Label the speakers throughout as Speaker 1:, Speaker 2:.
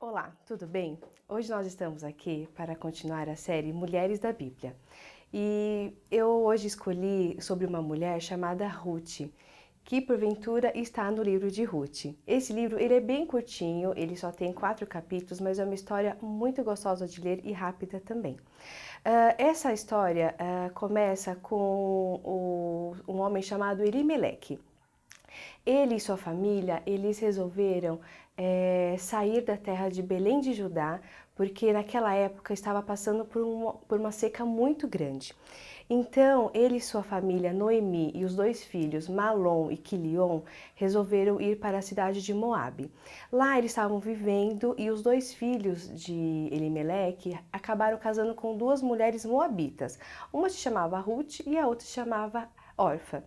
Speaker 1: Olá, tudo bem? Hoje nós estamos aqui para continuar a série Mulheres da Bíblia. E eu hoje escolhi sobre uma mulher chamada Ruth, que porventura está no livro de Ruth. Esse livro ele é bem curtinho, ele só tem 4 capítulos, mas é uma história muito gostosa de ler e rápida também. Essa história começa com um homem chamado Elimeleque. Ele e sua família, eles resolveram sair da terra de Belém de Judá, porque naquela época estava passando por uma seca muito grande. Então, ele e sua família, Noemi e os 2 filhos, Malom e Quilion, resolveram ir para a cidade de Moabe. Lá eles estavam vivendo e os 2 filhos de Elimeleque acabaram casando com 2 mulheres moabitas. Uma se chamava Ruth e a outra se chamava Orfa.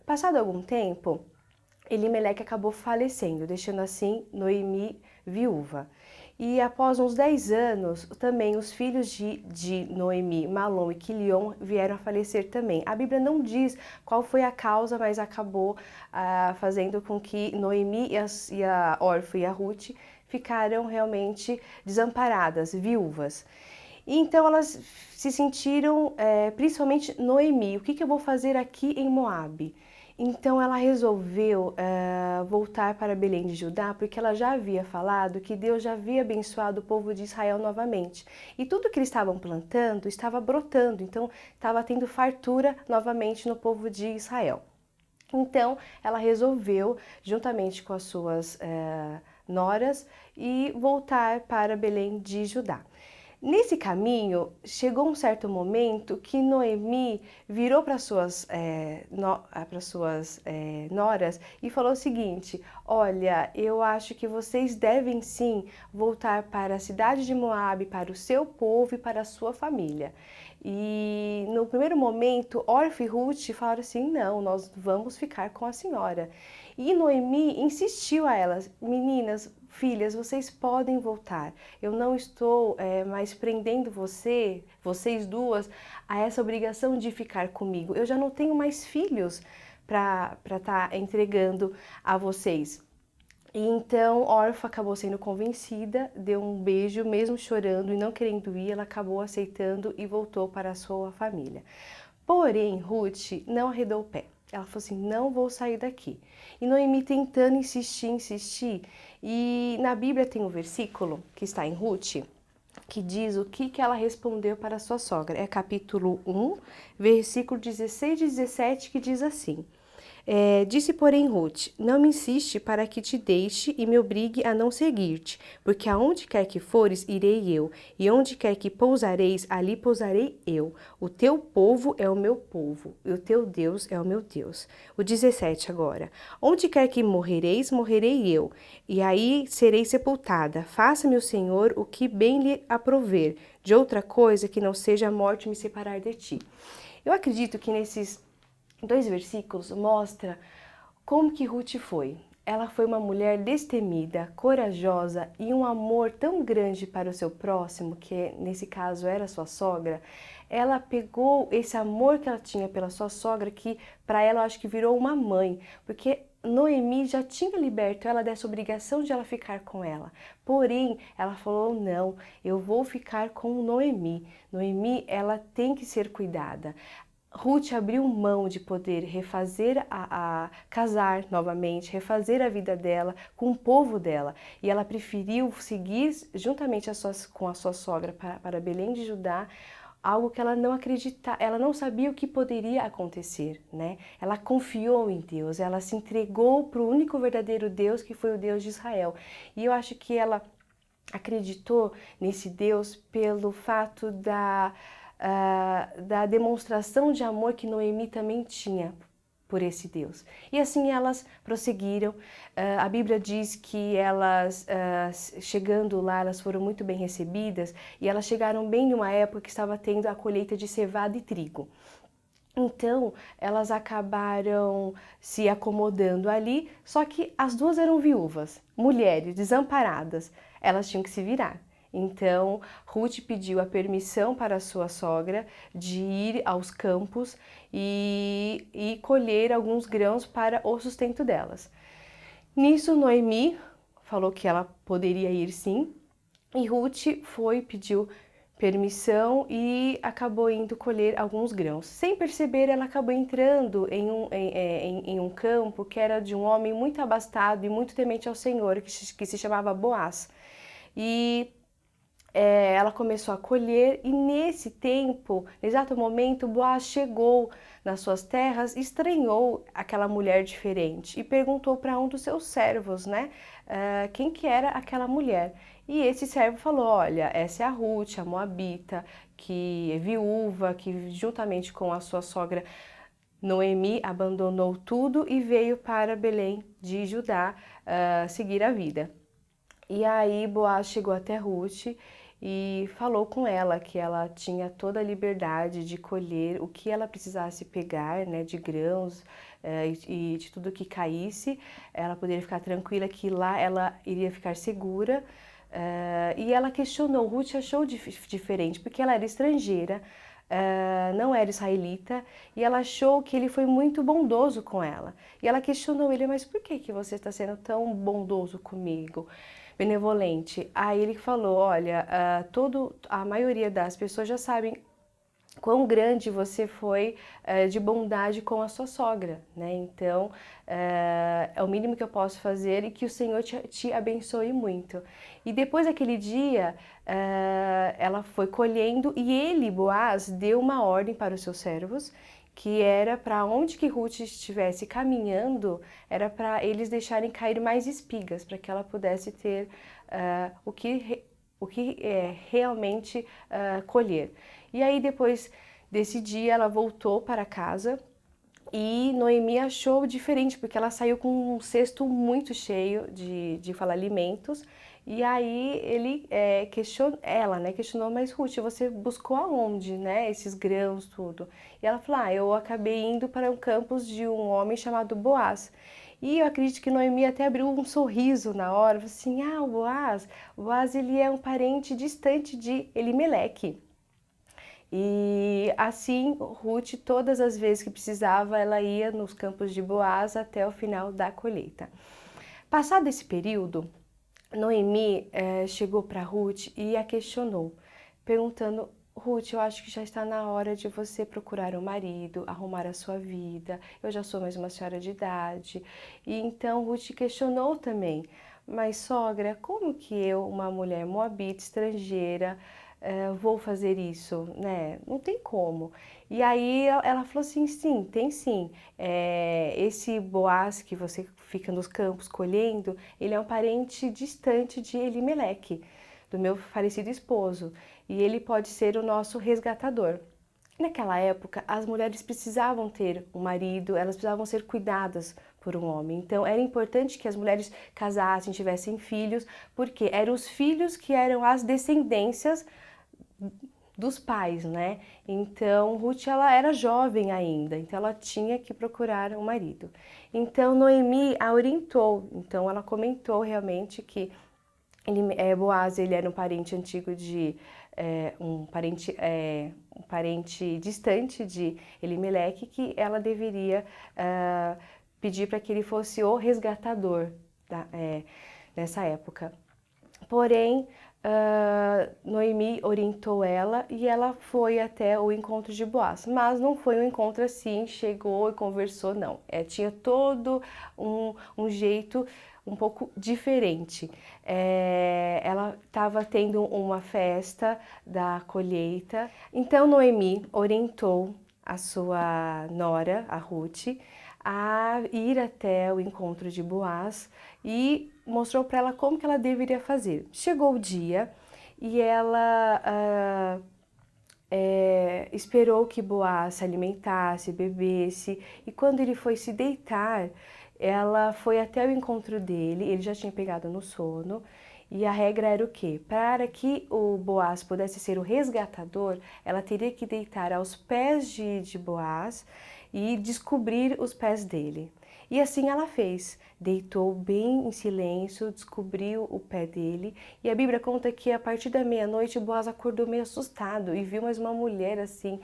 Speaker 1: Passado algum tempo, Elimeleque acabou falecendo, deixando assim Noemi viúva. E após uns 10 anos, também os filhos de Noemi, Malom e Quilion vieram a falecer também. A Bíblia não diz qual foi a causa, mas acabou fazendo com que Noemi e a Orfa e a Ruth ficaram realmente desamparadas, viúvas. E então elas se sentiram, principalmente Noemi, o que eu vou fazer aqui em Moabe? Então ela resolveu voltar para Belém de Judá, porque ela já havia falado que Deus já havia abençoado o povo de Israel novamente. E tudo que eles estavam plantando estava brotando, então estava tendo fartura novamente no povo de Israel. Então ela resolveu, juntamente com as suas noras, e voltar para Belém de Judá. Nesse caminho, chegou um certo momento que Noemi virou para suas noras e falou o seguinte: olha, eu acho que vocês devem sim voltar para a cidade de Moabe, para o seu povo e para a sua família. E no primeiro momento, Orfa e Ruth falaram assim: não, nós vamos ficar com a senhora. E Noemi insistiu a elas: meninas, filhas, vocês podem voltar. Eu não estou mais prendendo vocês duas, a essa obrigação de ficar comigo. Eu já não tenho mais filhos para estar entregando a vocês. E então Orfa acabou sendo convencida, deu um beijo, mesmo chorando e não querendo ir, ela acabou aceitando e voltou para a sua família. Porém, Ruth não arredou o pé. Ela falou assim: não vou sair daqui. E Noemi tentando insistir. E na Bíblia tem um versículo que está em Ruth, que diz o que ela respondeu para sua sogra. É capítulo 1, versículo 16 e 17, que diz assim: disse, porém, Ruth: não me insiste para que te deixe e me obrigue a não seguir-te, porque aonde quer que fores, irei eu, e onde quer que pousareis, ali pousarei eu. O teu povo é o meu povo, e o teu Deus é o meu Deus. O 17 agora: onde quer que morrereis, morrerei eu, e aí serei sepultada. Faça-me o Senhor o que bem lhe aprover, de outra coisa que não seja a morte me separar de ti. Eu acredito que nesses 2 versículos mostra como que Ruth foi. Ela foi uma mulher destemida, corajosa e um amor tão grande para o seu próximo, que nesse caso era sua sogra. Ela pegou esse amor que ela tinha pela sua sogra, que para ela eu acho que virou uma mãe, porque Noemi já tinha liberto ela dessa obrigação de ela ficar com ela. Porém, ela falou: não, eu vou ficar com Noemi. Noemi, ela tem que ser cuidada. Ruth abriu mão de poder refazer casar novamente, refazer a vida dela com o povo dela, e ela preferiu seguir juntamente com a sua sogra para Belém de Judá, algo que ela não acreditava, ela não sabia o que poderia acontecer, né? Ela confiou em Deus, ela se entregou para o único verdadeiro Deus, que foi o Deus de Israel. E eu acho que ela acreditou nesse Deus pelo fato da demonstração de amor que Noemi também tinha por esse Deus. E assim elas prosseguiram. A Bíblia diz que elas, chegando lá, elas foram muito bem recebidas, e elas chegaram bem numa época que estava tendo a colheita de cevada e trigo. Então, elas acabaram se acomodando ali, só que as duas eram viúvas, mulheres desamparadas, elas tinham que se virar. Então, Ruth pediu a permissão para a sua sogra de ir aos campos e colher alguns grãos para o sustento delas. Nisso, Noemi falou que ela poderia ir sim, e Ruth foi, pediu permissão e acabou indo colher alguns grãos. Sem perceber, ela acabou entrando em um campo que era de um homem muito abastado e muito temente ao Senhor, que se chamava Boaz. E ela começou a colher e nesse tempo, no exato momento, Boaz chegou nas suas terras, estranhou aquela mulher diferente e perguntou para um dos seus servos, né, quem que era aquela mulher. E esse servo falou, olha, essa é a Ruth, a moabita, que é viúva, que juntamente com a sua sogra Noemi abandonou tudo e veio para Belém de Judá, seguir a vida. E aí Boaz chegou até Ruth e falou com ela que ela tinha toda a liberdade de colher o que ela precisasse pegar, né, de grãos e de tudo que caísse. Ela poderia ficar tranquila que lá ela iria ficar segura. E ela questionou, Ruth achou diferente, porque ela era estrangeira, não era israelita, e ela achou que ele foi muito bondoso com ela. E ela questionou ele, mas por que você está sendo tão bondoso comigo? Benevolente. Aí ele falou, olha, a maioria das pessoas já sabem quão grande você foi de bondade com a sua sogra, né? Então, é o mínimo que eu posso fazer e que o Senhor te abençoe muito. E depois daquele dia, ela foi colhendo e ele, Boaz, deu uma ordem para os seus servos que era para onde que Ruth estivesse caminhando, era para eles deixarem cair mais espigas, para que ela pudesse ter o que realmente colher. E aí depois desse dia ela voltou para casa e Noemi achou diferente, porque ela saiu com um cesto muito cheio de alimentos. E aí questionou, mas Ruth, você buscou aonde, né, esses grãos, tudo? E ela falou, eu acabei indo para um campus de um homem chamado Boaz. E eu acredito que Noemi até abriu um sorriso na hora, falou assim, o Boaz ele é um parente distante de Elimeleque. E assim, Ruth, todas as vezes que precisava, ela ia nos campos de Boaz até o final da colheita. Passado esse período, Noemi chegou para Ruth e a questionou, perguntando, Ruth, eu acho que já está na hora de você procurar um marido, arrumar a sua vida, eu já sou mais uma senhora de idade. E então Ruth questionou também, mas sogra, como que eu, uma mulher moabita, estrangeira, vou fazer isso, né? Não tem como. E aí ela falou assim, sim, tem sim. Esse Boaz que você fica nos campos colhendo, ele é um parente distante de Elimeleque, do meu falecido esposo, e ele pode ser o nosso resgatador. Naquela época, as mulheres precisavam ter um marido, elas precisavam ser cuidadas por um homem. Então, era importante que as mulheres casassem, tivessem filhos, porque eram os filhos que eram as descendências dos pais, né? Então, Ruth, ela era jovem ainda, então ela tinha que procurar um marido. Então, Noemi a orientou, então ela comentou realmente que Boaz, ele era um parente antigo de, um parente distante de Elimeleque, que ela deveria pedir para que ele fosse o resgatador nessa época. Porém, Noemi orientou ela e ela foi até o encontro de Boaz, mas não foi um encontro assim, chegou e conversou, não. Tinha todo um jeito um pouco diferente. Ela estava tendo uma festa da colheita, então Noemi orientou a sua nora, a Ruth, a ir até o encontro de Boaz e mostrou para ela como que ela deveria fazer. Chegou o dia e ela esperou que Boaz se alimentasse, bebesse, e quando ele foi se deitar, ela foi até o encontro dele, ele já tinha pegado no sono, e a regra era o quê? Para que o Boaz pudesse ser o resgatador, ela teria que deitar aos pés de Boaz e descobrir os pés dele. E assim ela fez, deitou bem em silêncio, descobriu o pé dele, e a Bíblia conta que a partir da meia-noite Boaz acordou meio assustado e viu mais uma mulher assim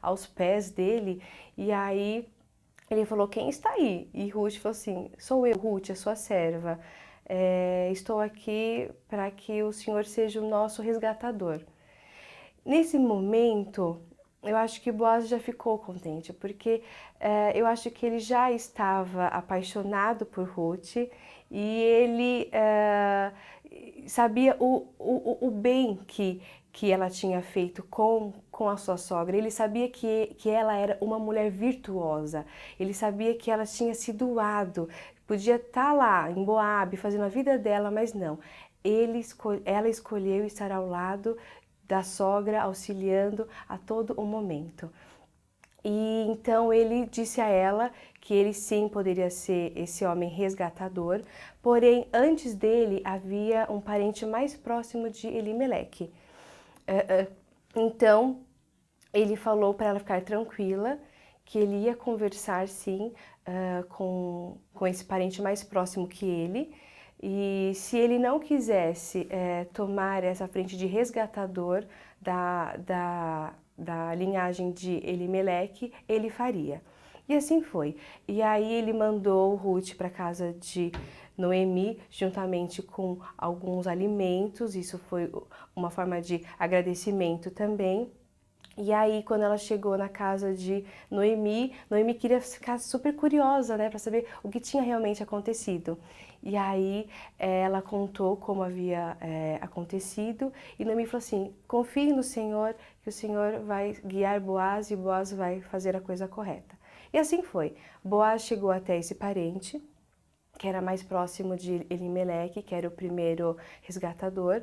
Speaker 1: aos pés dele, e aí ele falou, quem está aí? E Ruth falou assim, sou eu, Ruth, a sua serva. estou aqui para que o Senhor seja o nosso resgatador. Nesse momento, eu acho que Boaz já ficou contente, porque eu acho que ele já estava apaixonado por Ruth e ele sabia o bem que ela tinha feito com a sua sogra. Ele sabia que ela era uma mulher virtuosa, ele sabia que ela tinha se doado, podia estar lá em Moabe fazendo a vida dela, mas não. Ela escolheu estar ao lado da sogra, auxiliando a todo o momento. E então ele disse a ela que ele sim poderia ser esse homem resgatador, porém antes dele havia um parente mais próximo de Elimeleque. Então ele falou para ela ficar tranquila, que ele ia conversar sim com esse parente mais próximo que ele, e se ele não quisesse tomar essa frente de resgatador da linhagem de Elimeleque, ele faria. E assim foi. E aí ele mandou Ruth para casa de Noemi, juntamente com alguns alimentos, isso foi uma forma de agradecimento também. E aí, quando ela chegou na casa de Noemi, Noemi queria ficar super curiosa, né, para saber o que tinha realmente acontecido. E aí, ela contou como havia acontecido, e Noemi falou assim: confie no Senhor, que o Senhor vai guiar Boaz e Boaz vai fazer a coisa correta. E assim foi. Boaz chegou até esse parente, que era mais próximo de Elimeleque, que era o primeiro resgatador,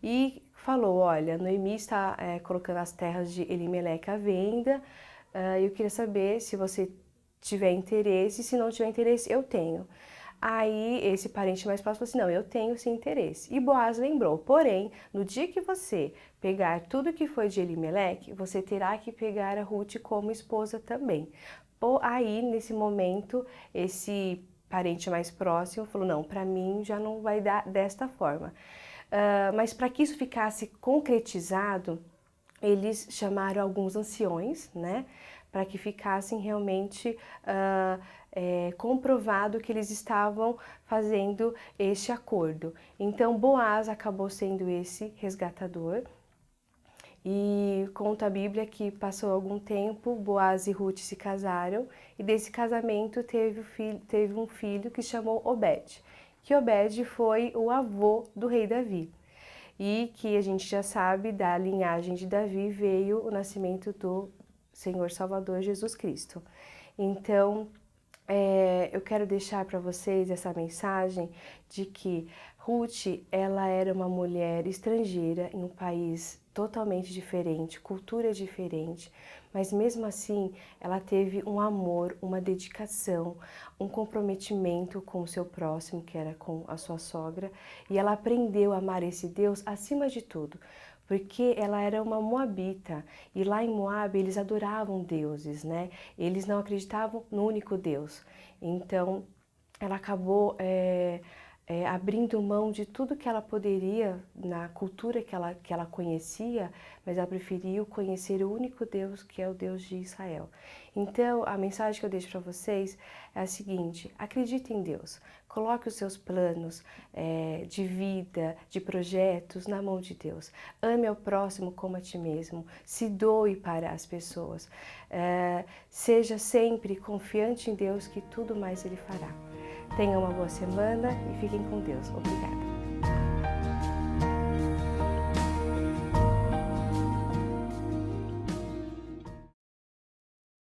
Speaker 1: e falou: olha, Noemi está colocando as terras de Elimeleque à venda, eu queria saber se você tiver interesse, se não tiver interesse, eu tenho. Aí esse parente mais próximo falou assim: não, eu tenho sim interesse. E Boaz lembrou: porém, no dia que você pegar tudo que foi de Elimeleque, você terá que pegar a Ruth como esposa também. Aí, nesse momento, esse parente mais próximo falou: não, para mim já não vai dar desta forma. Mas para que isso ficasse concretizado, eles chamaram alguns anciões, né, para que ficassem realmente comprovado que eles estavam fazendo este acordo. Então Boaz acabou sendo esse resgatador. E conta a Bíblia que passou algum tempo, Boaz e Ruth se casaram, e desse casamento teve um filho que chamou Obed, que Obed foi o avô do rei Davi. E que a gente já sabe, da linhagem de Davi veio o nascimento do Senhor Salvador Jesus Cristo. Então, eu quero deixar para vocês essa mensagem de que Ruth, ela era uma mulher estrangeira em um país totalmente diferente, cultura diferente, mas mesmo assim ela teve um amor, uma dedicação, um comprometimento com o seu próximo, que era com a sua sogra, e ela aprendeu a amar esse Deus acima de tudo, porque ela era uma moabita, e lá em Moabe eles adoravam deuses, né? Eles não acreditavam no único Deus. Então, ela acabou abrindo mão de tudo que ela poderia na cultura que ela conhecia, mas ela preferiu conhecer o único Deus, que é o Deus de Israel. Então, a mensagem que eu deixo para vocês é a seguinte: acredite em Deus, coloque os seus planos de vida, de projetos na mão de Deus. Ame ao próximo como a ti mesmo, se doe para as pessoas. Seja sempre confiante em Deus, que tudo mais Ele fará. Tenham uma boa semana e fiquem com Deus. Obrigada.